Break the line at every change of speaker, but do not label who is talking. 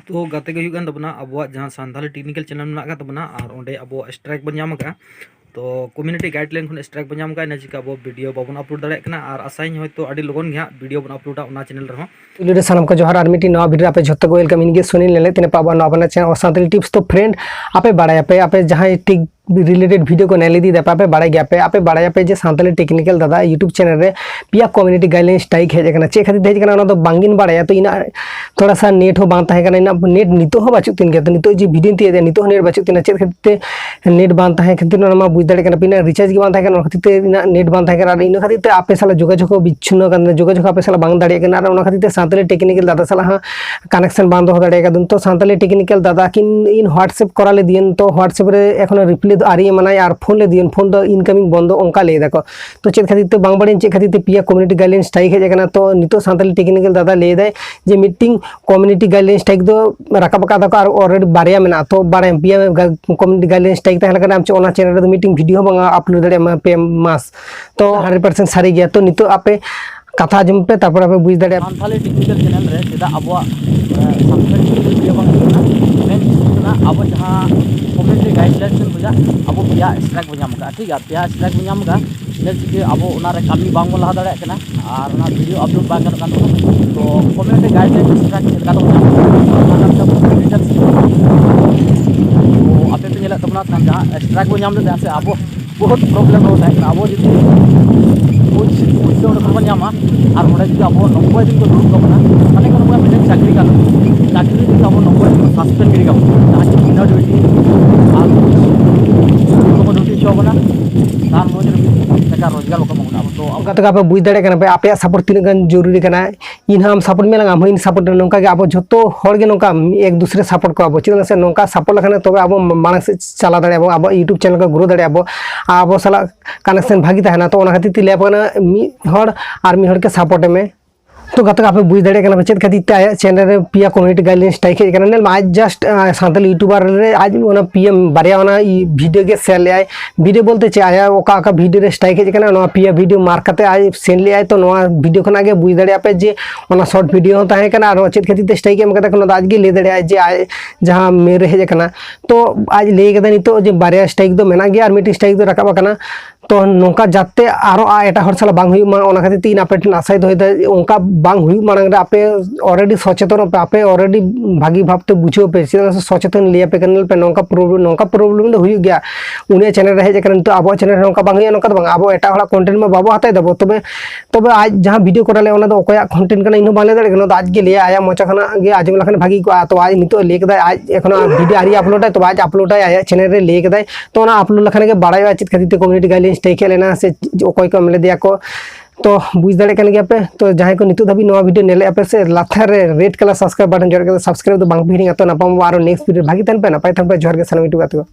तो गाते के हुयुग तबना अब जहाँ सानताली टेक्निकल चैनल में तबना और ओंडे अब स्ट्राइक बन नाम का तो कम्युनिटी गाइडलाइन खन स्ट्राइक बन नाम का इन चिका अब वीडियो बाबन अपलोड दाड़ा और आसाई हयतो अड़ी लगन गे वीडियो बन अपलोडा उना चैनल रहो वीडियो सालाम को जोहार आर मिटी नवा वीडियो आपे झोतो को वेलकम इनगे सुनील लेले तिने पाबा नवा बना चैनल सानताली टिप्स तो फ्रेंड आपे बाड़ाया पे आपे जहाँ टिक रिलेटेड वीडियो को नेले दी पे बाड़ा गया पे आपे बाड़ा पे जे सानताली टेक्निकल दादा यूट्यूब चैनल रे पिया कम्युनिटी गाइडलाइन स्ट्राइक हेज कना चे खातिर हेज कना ओना दो बांगिन बाड़ा तो इना थोड़ा सा नेट हो बांग ताहे कना इना नेट नितो हो बाचु तिन गया तो नितो जे वीडियो तीए नितो नेट बाचु तिना चे खातिर नेट बांग ताहे खातिर ओना मा बुझ दाड़े कना पिना रिचार्ज के बांग ताहे कना खातिर इना नेट बांग ताहे कना इना खातिर आपे साला जोगाजोग बिच्छिन्न कना जोगाजोग आपे साला बांग दाड़े कना ओना खातिर सानताली टेक्निकल दादा साला हा कनेक्शन बांध हो दाड़े का तो सानताली टेक्निकल दादा किन इन व्हाट्सएप करा ले दियन तो व्हाट्सएप रे एखोनो रिप्लाई दो आरी मनाय और फोन ले दियन फोन दो इनकमिंग बंद अंका ले दाको तो चेक खातिर बांग बाड़ीन चेक खातिर पिया कम्युनिटी गाइडलाइन स्ट्राइक हेज कना तो नितो सानताली टेक्निकल दादा ले दाय जे मीटिंग कम्युनिटी गाइडलाइन स्ट्राइक दो राकाब का दाको और ऑलरेडी बारिया मेना तो बारे पिया कम्युनिटी गाइडलाइन स्ट्राइक ताहे लगा आमचे ओना चैनल रे मीटिंग वीडियो बांगा अपलोड दाड़े पे मास तो 100% सारी गया तो नितो आपे कथा जम पे तापर आपे बुझ दाड़े सानताली टेक्निकल चैनल रे जेदा अबवा सानताली वीडियो बांगा मेन ना अब जहां कम्युनिटी गाइडलाइन बुझा अब पिया स्ट्राइक बन का ठीक है पिया स्ट्राइक बन का जैसे अब ओना रे कामी बांग लहा दाड़े कना और ना वीडियो अपलोड बांग करन कान तो कम्युनिटी गाइडलाइन स्ट्राइक का तो आपे पे नेला तबना जहां स्ट्राइक बन नाम से अब बहुत प्रॉब्लम होता है अब कुछ बन नामा और मोड़े जो अब 90 दिन को दुरुब कबना माने कोनो मिटे चाकरी का चाकरी दिन अब 90 दिन सस्पेंड गिरी कबना जहां बिना ड्यूटी और को ड्यूटी शो बना तार मोजर टका रोजगार को मंगना तो अब तक आपे बुझ दाड़े कना पे आपे सपोर्ट तीन गन जरूरी कना इन हम सपोर्ट में लगा हम इन सपोर्ट नोंका के अब जतो हर गे नोंका एक दूसरे सपोर्ट को अब चिन से नोंका सपोर्ट लखने तबे अब मानक से चला दाड़े अब यूट्यूब चैनल को ग्रो दाड़े अब साला कनेक्शन भागी ताहेना तो ओना खातिर तिले अपना मी हर और मी हर के सपोर्ट में तो गत आपे बुझ दाड़े कना चेत खातिर ते चैनल रे पिया कम्युनिटी गाइडलाइन स्ट्राइक हेज कना नेल आज जस्ट सानताली यूट्यूबर रे आज ओना पिया बारिया ओना वीडियो के शेयर ले आय वीडियो बोलते चे आया ओका ओका वीडियो रे स्ट्राइक हेज कना नोआ पिया वीडियो मार्क करते आज सेंड ले आय तो नोआ वीडियो खना के बुझ दाड़े आपे जे ओना शॉर्ट वीडियो हो ताहे कना और चेत खातिर ते स्ट्राइक एम कते कोनो आज गे ले दाड़े आय जे आय जहां मेरे हेज कना तो आज ले कदा नितो जे बारिया स्ट्राइक दो मेना गया और मिटी स्ट्राइक दो रकाबा कना तो नोंका जाते आरो एटा हर साला बांग हुई मा ओना खातिर तीन आपे ठन आशाय दोय ओंका बांग हुई मांग आपे ऑलरेडी सचेतन पे ऑलरेडी भागी भावते बुझो पे सचेतन लिया पे कनल पे नोंका प्रॉब्लम दो हुई गया उन्हें चैनल रहे जे करन तो अब चैनल नोंका बांग हुई नोंका बांग अब एटा हला कंटेंट में बाबो हताय दबो तबे आज जहां वीडियो कराले ओना दो ओकया कंटेंट कना इनो बाले दाड़े कना आज गे लिया आया मोचा खना गे आजम लखन भागी को तो आज नितो ले कदा आज एखनो वीडियो आरी अपलोड है तो आज अपलोड है आया चैनल रे ले कदा तो ओना अपलोड लखन के बाड़ाय चित खातिर कम्युनिटी गाइडलाइन स्ट्राइक लेना से ओकय को मिले दिया को तो बुझ दाड़े कन गया पे तो जहां को नितो धाबी नवा वीडियो नेले पे से लाथार रे रेड कलर सब्सक्राइब बटन जोड़ के सब्सक्राइब तो बांग भिड़ी तो नापाम आरो नेक्स्ट वीडियो भागी तन पे नापाय तन पे जोर के सनम यूट्यूब